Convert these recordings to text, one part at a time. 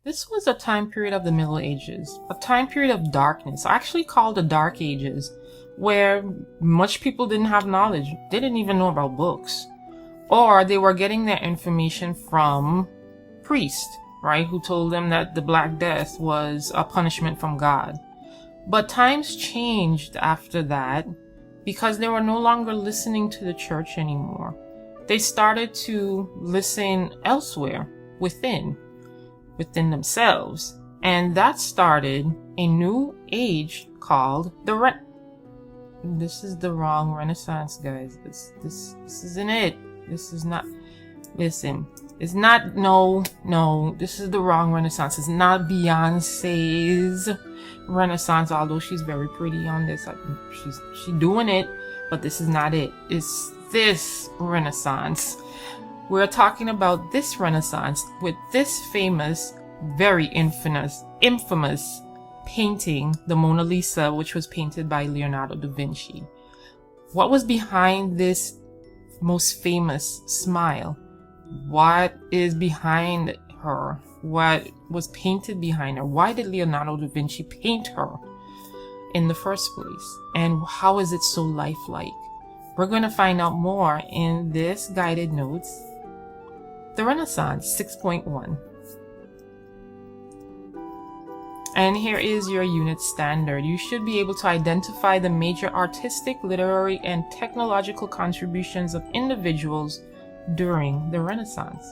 This was a time period of the Middle Ages, a time period of darkness, actually called the Dark Ages, where much people didn't have knowledge. They didn't even know about books. Or they were getting their information from priests, right, who told them that the Black Death was a punishment from God. But times changed after that because they were no longer listening to the church anymore. They started to listen elsewhere, within themselves. And that started a new age called this is the wrong Renaissance, guys. This isn't it. This is not, listen, it's not, no, this is the wrong Renaissance. It's not Beyonce's Renaissance, although she's very pretty on this. She's doing it, but this is not it. It's this Renaissance. We're talking about this Renaissance with this famous, very infamous painting, the Mona Lisa, which was painted by Leonardo da Vinci. What was behind this most famous smile? What is behind her? What was painted behind her? Why did Leonardo da Vinci paint her in the first place? And how is it so lifelike? We're going to find out more in this guided notes. The Renaissance 6.1. And here is your unit standard. You should be able to identify the major artistic, literary, and technological contributions of individuals during the Renaissance.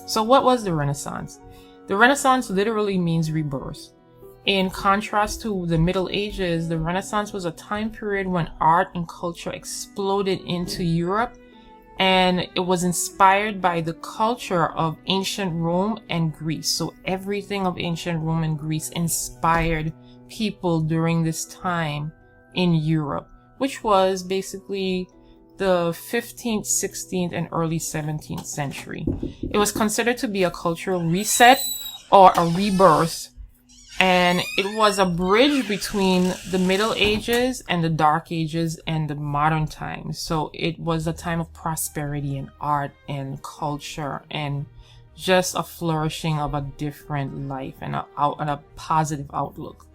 So what was the Renaissance? The Renaissance literally means rebirth. In contrast to the Middle Ages, the Renaissance was a time period when art and culture exploded into Europe, and it was inspired by the culture of ancient Rome and Greece. So everything of ancient Rome and Greece inspired people during this time in Europe, which was basically the 15th, 16th, and early 17th century. It was considered to be a cultural reset or a rebirth, and it was a bridge between the Middle Ages and the Dark Ages and the modern times. So it was a time of prosperity in art and culture and just a flourishing of a different life and a positive outlook.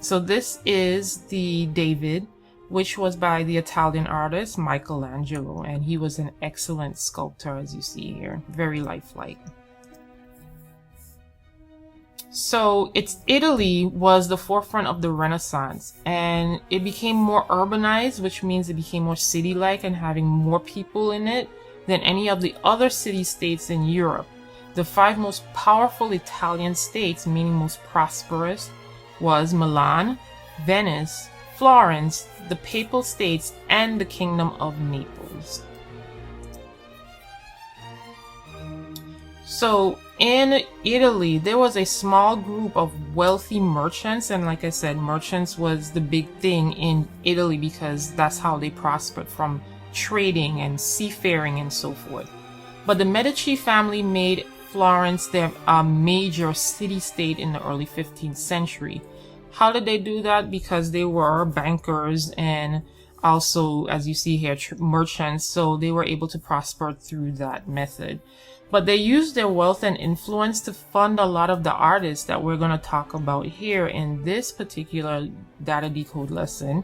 So this is the David, which was by the Italian artist Michelangelo, and he was an excellent sculptor, as you see here, very lifelike. So Italy was the forefront of the Renaissance, and it became more urbanized, which means it became more city-like and having more people in it than any of the other city-states in Europe. The 5 most powerful Italian states, meaning most prosperous, was Milan, Venice, Florence, the Papal States, and the Kingdom of Naples. So in Italy, there was a small group of wealthy merchants, and like I said, merchants was the big thing in Italy because that's how they prospered, from trading and seafaring and so forth. But the Medici family made Florence their major city-state in the early 15th century. How did they do that? Because they were bankers and also, as you see here, merchants, so they were able to prosper through that method. But they used their wealth and influence to fund a lot of the artists that we're going to talk about here in this particular data decode lesson.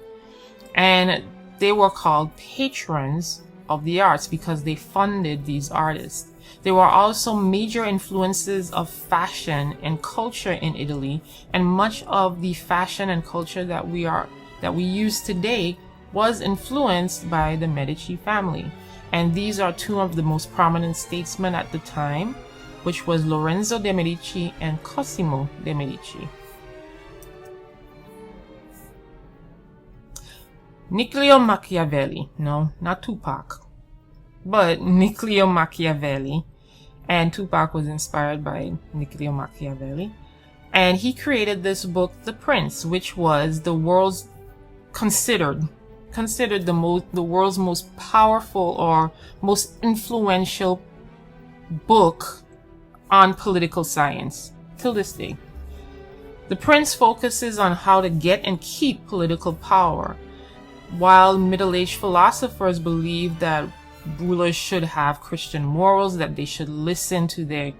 And they were called patrons of the arts because they funded these artists. There were also major influences of fashion and culture in Italy, and much of the fashion and culture that we use today was influenced by the Medici family. And these are 2 of the most prominent statesmen at the time, which was Lorenzo de' Medici and Cosimo de' Medici. Niccolò Machiavelli, no, not Tupac, but Niccolò Machiavelli, and Tupac was inspired by Niccolò Machiavelli, and he created this book, The Prince, which was the world's considered the world's most powerful or most influential book on political science till this day. The Prince focuses on how to get and keep political power, while middle-aged philosophers believed that rulers should have Christian morals, that they should listen to their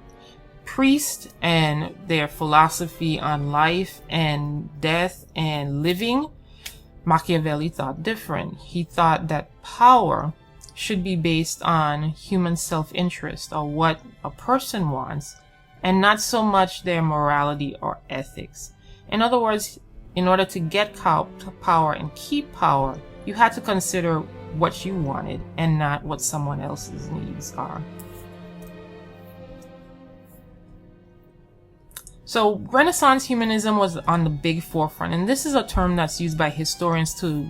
priests and their philosophy on life and death and living, Machiavelli thought different. He thought that power should be based on human self-interest, or what a person wants, and not so much their morality or ethics. In other words, in order to get power and keep power, you had to consider what you wanted and not what someone else's needs are. So Renaissance humanism was on the big forefront, and this is a term that's used by historians to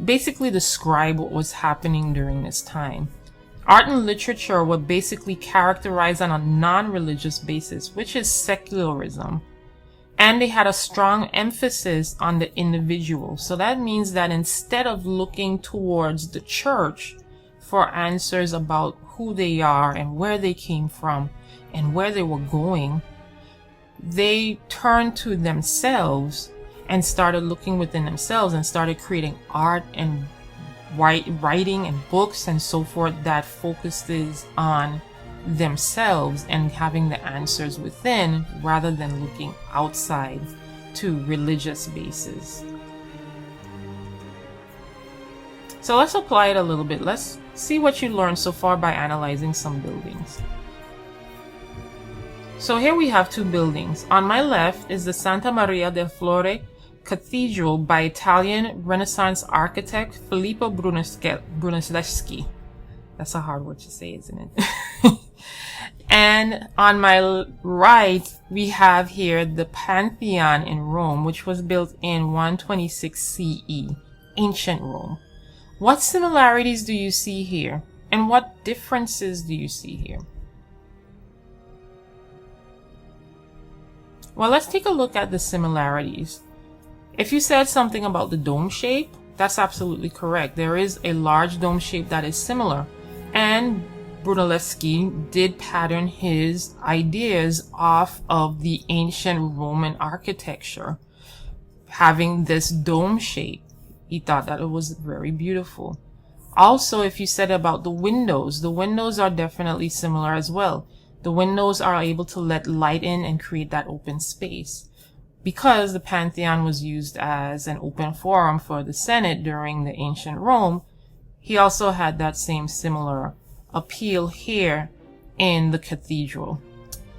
basically describe what was happening during this time. Art and literature were basically characterized on a non-religious basis, which is secularism. And they had a strong emphasis on the individual. So that means that instead of looking towards the church for answers about who they are and where they came from and where they were going, they turned to themselves and started looking within themselves and started creating art and writing and books and so forth that focuses on themselves and having the answers within rather than looking outside to religious bases. So let's apply it a little bit. Let's see what you learned so far by analyzing some buildings. So here we have two buildings. On my left is the Santa Maria del Fiore Cathedral by Italian Renaissance architect Filippo Brunelleschi. That's a hard word to say, isn't it? And on my right, we have here the Pantheon in Rome, which was built in 126 CE, ancient Rome. What similarities do you see here? And what differences do you see here? Well, let's take a look at the similarities. If you said something about the dome shape, that's absolutely correct. There is a large dome shape that is similar. And Brunelleschi did pattern his ideas off of the ancient Roman architecture, having this dome shape. He thought that it was very beautiful. Also, if you said about the windows are definitely similar as well. The windows are able to let light in and create that open space. Because the Pantheon was used as an open forum for the Senate during the ancient Rome, he also had that same similar appeal here in the cathedral.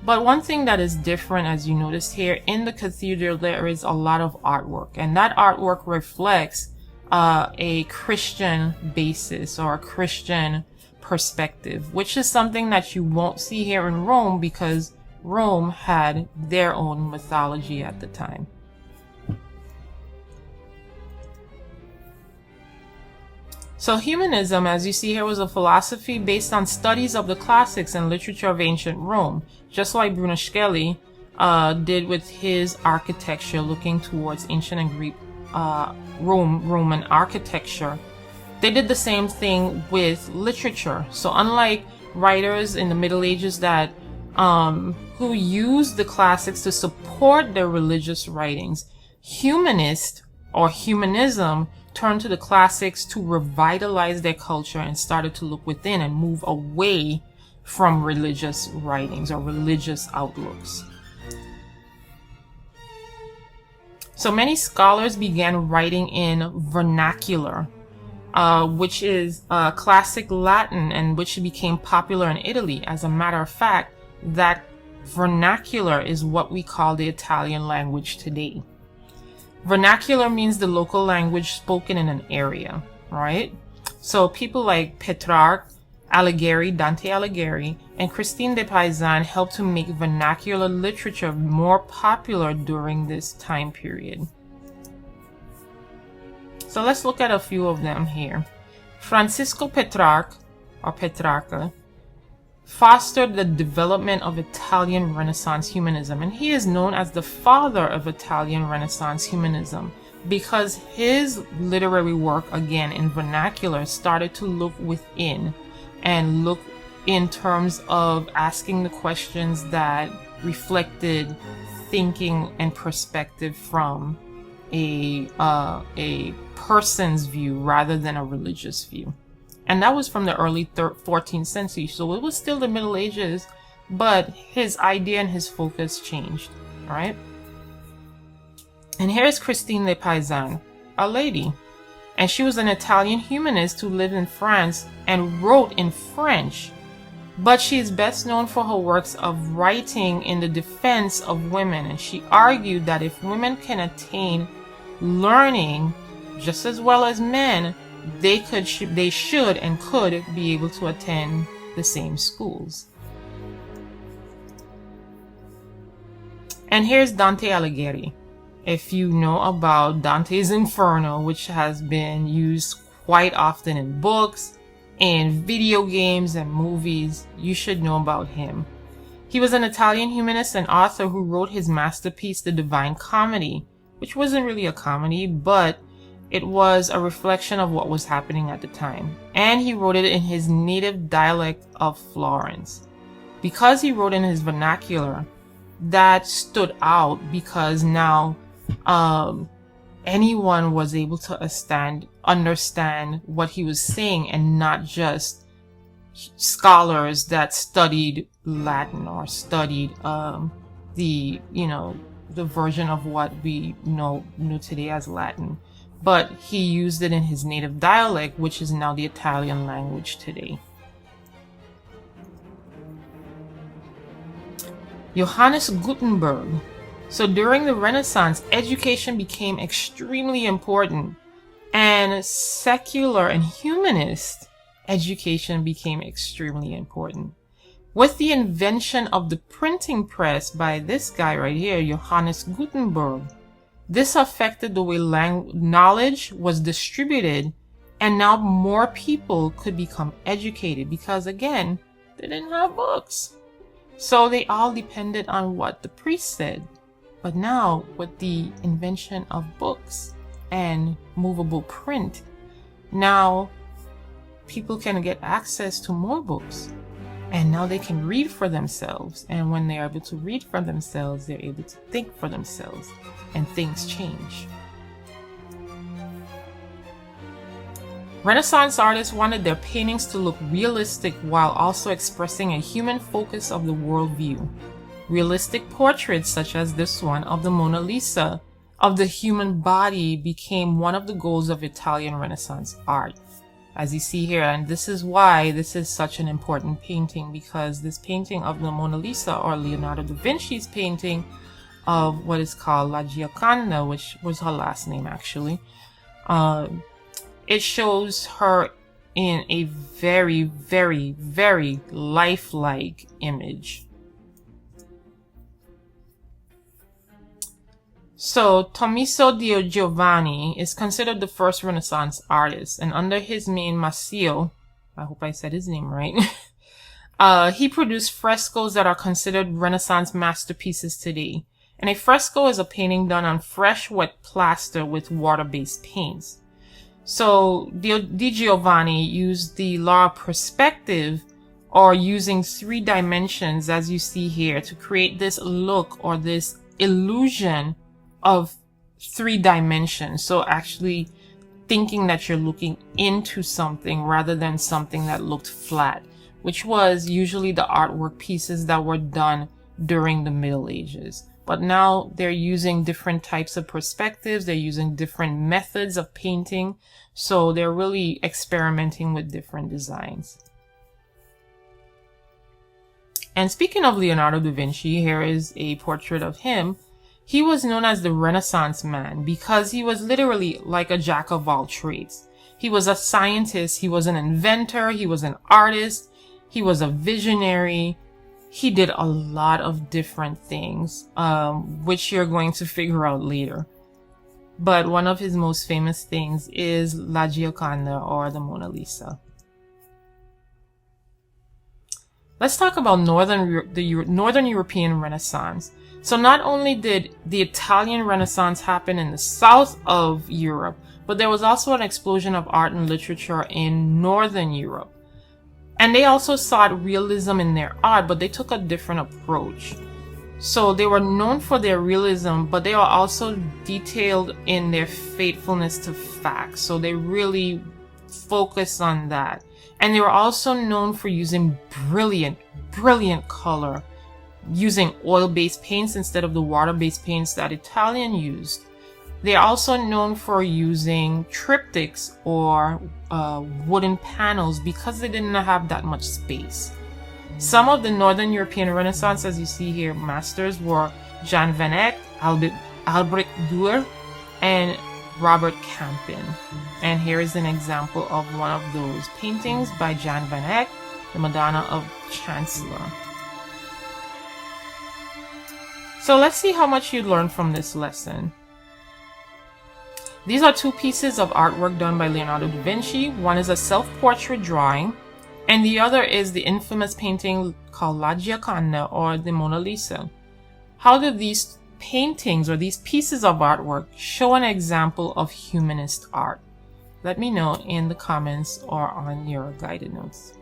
But one thing that is different, as you noticed here, in the cathedral there is a lot of artwork, and that artwork reflects a Christian basis or a Christian perspective, which is something that you won't see here in Rome because Rome had their own mythology at the time. So humanism, as you see here, was a philosophy based on studies of the classics and literature of ancient Rome, just like Brunelleschi did with his architecture, looking towards ancient and Greek Roman architecture. They did the same thing with literature. So unlike writers in the Middle Ages that who used the classics to support their religious writings, humanists or humanism turned to the classics to revitalize their culture and started to look within and move away from religious writings or religious outlooks. So many scholars began writing in vernacular, which is classic Latin, and which became popular in Italy. As a matter of fact, that vernacular is what we call the Italian language today. Vernacular means the local language spoken in an area, right? So people like Petrarch, Alighieri, Dante Alighieri, and Christine de Pizan helped to make vernacular literature more popular during this time period. So let's look at a few of them here. Francisco Petrarch, or Petrarca, fostered the development of Italian Renaissance humanism, and he is known as the father of Italian Renaissance humanism because his literary work, again in vernacular, started to look within and look in terms of asking the questions that reflected thinking and perspective from a person's view rather than a religious view. And that was from the early 14th century. So it was still the Middle Ages, but his idea and his focus changed, right? And here's Christine Le Paysan, a lady. And she was an Italian humanist who lived in France and wrote in French. But she is best known for her works of writing in the defense of women. And she argued that if women can attain learning just as well as men, they should and could be able to attend the same schools. And here's Dante Alighieri. If you know about Dante's Inferno, which has been used quite often in books, in video games and movies, you should know about him. He was an Italian humanist and author who wrote his masterpiece, The Divine Comedy, which wasn't really a comedy, but it was a reflection of what was happening at the time. And he wrote it in his native dialect of Florence. Because he wrote in his vernacular, that stood out because now anyone was able to understand what he was saying, and not just scholars that studied Latin or studied the version of what we know today as Latin, but he used it in his native dialect, which is now the Italian language today. Johannes Gutenberg. So during the Renaissance, education became extremely important, and secular and humanist education became extremely important. With the invention of the printing press by this guy right here, Johannes Gutenberg, this affected the way knowledge was distributed, and now more people could become educated because, again, they didn't have books. So they all depended on what the priest said. But now, with the invention of books and movable print, now people can get access to more books. And now they can read for themselves. And when they're able to read for themselves, they're able to think for themselves. And things change. Renaissance artists wanted their paintings to look realistic while also expressing a human focus of the worldview. Realistic portraits such as this one of the Mona Lisa of the human body became one of the goals of Italian Renaissance art. As you see here, and this is why this is such an important painting, because this painting of the Mona Lisa, or Leonardo da Vinci's painting of what is called La Gioconda, which was her last name actually, it shows her in a very, very, very lifelike image. So, Tommaso di Giovanni is considered the first Renaissance artist, and under his name Masio, I hope I said his name right, he produced frescoes that are considered Renaissance masterpieces today. And a fresco is a painting done on fresh wet plaster with water-based paints. So, Di Giovanni used the law of perspective, or using 3 dimensions, as you see here, to create this look or this illusion of 3 dimensions. So actually thinking that you're looking into something rather than something that looked flat, which was usually the artwork pieces that were done during the Middle Ages. But now they're using different types of perspectives. They're using different methods of painting. So they're really experimenting with different designs. And speaking of Leonardo da Vinci, here is a portrait of him. He was known as the Renaissance man because he was literally like a jack of all trades. He was a scientist, he was an inventor, he was an artist, he was a visionary. He did a lot of different things, which you're going to figure out later. But one of his most famous things is La Gioconda, or the Mona Lisa. Let's talk about the Northern European Renaissance. So not only did the Italian Renaissance happen in the south of Europe, but there was also an explosion of art and literature in Northern Europe. And they also sought realism in their art, but they took a different approach. So they were known for their realism, but they are also detailed in their faithfulness to facts. So they really focused on that. And they were also known for using brilliant color, using oil-based paints instead of the water-based paints that Italian used. They're also known for using triptychs or wooden panels because they didn't have that much space. Some of the Northern European Renaissance, as you see here, masters were Jan van Eyck, Albrecht Dürer, and Robert Campin. And here is an example of one of those paintings by Jan van Eyck, the Madonna of Chancellor. So let's see how much you learned from this lesson. These are two pieces of artwork done by Leonardo da Vinci. One is a self-portrait drawing, and the other is the infamous painting called La Gioconda, or the Mona Lisa. How do these paintings or these pieces of artwork show an example of humanist art? Let me know in the comments or on your guided notes.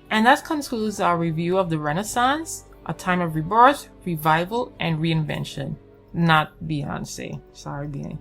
And that concludes our review of the Renaissance, a time of rebirth, revival, and reinvention. Not Beyonce. Sorry, Beyonce.